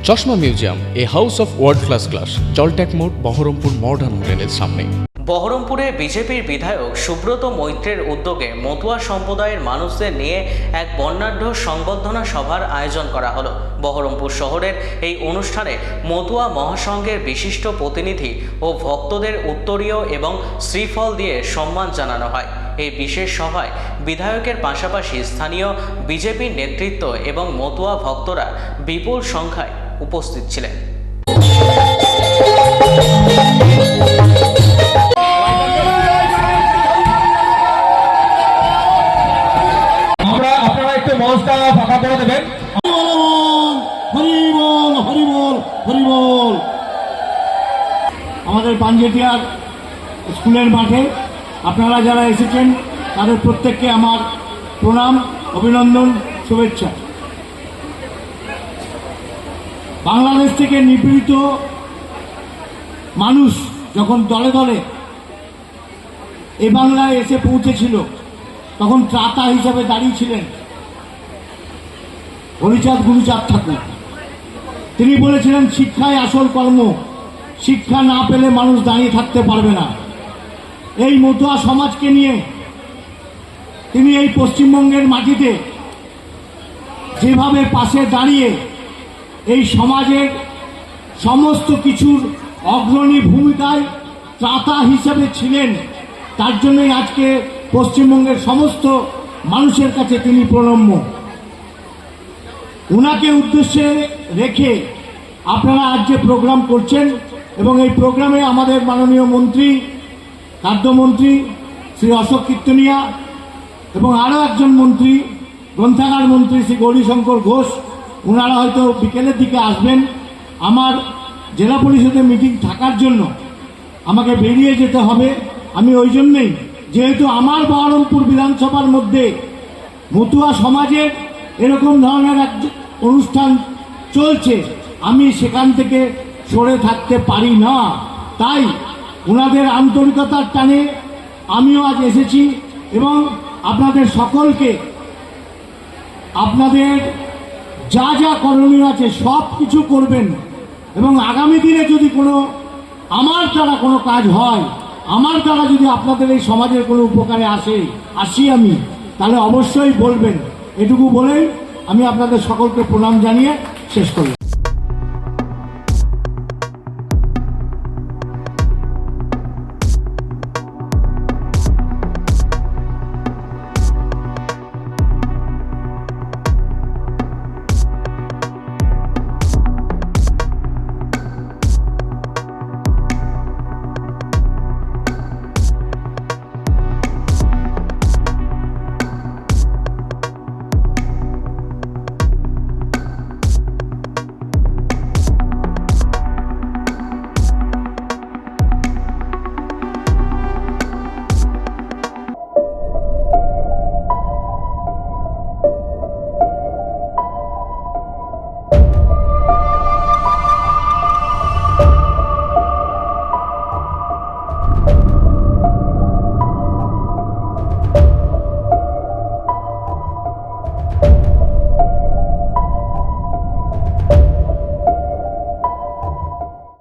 চশমা museum, a house of world class, জলট্যাক মোড়, বহরমপুর মডার্ন হোটেলের সামনে। বহরমপুরে বিজেপির বিধায়ক সুব্রত মৈত্রের উদ্যোগে মতুয়া সম্প্রদায়ের মানুষদের নিয়ে এক বর্ণাঢ্য সংবর্ধনা সভার আয়োজন করা হলো। বহরমপুর শহরের এই অনুষ্ঠানে মতুয়া মহাসংঘের বিশিষ্ট প্রতিনিধি ও ভক্তদের উত্তরীয় এবং শ্রীফল দিয়ে সম্মান জানানো হয়। এই বিশেষ সভায় বিধায়কের পাশাপাশি স্থানীয় বিজেপির নেতৃত্ব এবং মতুয়া ভক্তরা বিপুল সংখ্যায় উপস্থিত ছিলেন। আপনারা একটু মঞ্চটা ফাঁকা করে দেবেন। হরি বল, হরি বল, হরি বল। আমাদের পাঞ্জেটিয়ার স্কুলের মাঠে আপনারা যারা এসেছেন তাদের প্রত্যেককে আমার প্রণাম, অভিনন্দন, শুভেচ্ছা। বাংলাদেশ থেকে নিপীড়িত মানুষ যখন দলে দলে এ বাংলায় এসে পৌঁছেছিল তখন ত্রাতা হিসাবে দাঁড়িয়েছিলেন হরিচাঁদ গুরুচাঁদ ঠাকুর। তিনি বলেছিলেন শিক্ষাই আসল কর্ম, শিক্ষা না পেলে মানুষ দাঁড়িয়ে থাকতে পারবে না। এই মতুয়া সমাজকে নিয়ে তিনি এই পশ্চিমবঙ্গের মাটিতে যেভাবে পাশে দাঁড়িয়ে এই সমাজের সমস্ত কিছুর অগ্রণী ভূমিকায় ত্রাতা হিসাবে ছিলেন, তার জন্যই আজকে পশ্চিমবঙ্গের সমস্ত মানুষের কাছে তিনি প্রণম্য। ওনাকে উদ্দেশ্যে রেখে আপনারা আজ যে প্রোগ্রাম করছেন এবং এই প্রোগ্রামে আমাদের মাননীয় মন্ত্রী, খাদ্যমন্ত্রী শ্রী অশোক কীর্তনিয়া এবং আরও একজন মন্ত্রী, গ্রন্থাগার মন্ত্রী শ্রী গৌরীশঙ্কর ঘোষ, ওনারা হয়তো বিকেলের দিকে আসবেন। আমার জেলা পরিষদের মিটিং থাকার জন্য আমাকে বেরিয়ে যেতে হবে। আমি ওই জন্যেই, যেহেতু আমার বহরমপুর বিধানসভার মধ্যে মতুয়া সমাজের এরকম ধরনের এক অনুষ্ঠান চলছে, আমি সেখান থেকে সরে থাকতে পারি না। তাই ওনাদের আন্তরিকতার টানে আমিও আজ এসেছি এবং আপনাদের সকলকে আপনাদের যা যা করণীয় আছে সব কিছু করবেন এবং আগামী দিনে যদি কোনো আমার দ্বারা কোনো কাজ হয়, আমার দ্বারা যদি আপনাদের এই সমাজের কোনো উপকারে আসি আমি, তাহলে অবশ্যই বলবেন। এটুকু বলেই আমি আপনাদের সকলকে প্রণাম জানিয়ে শেষ করি।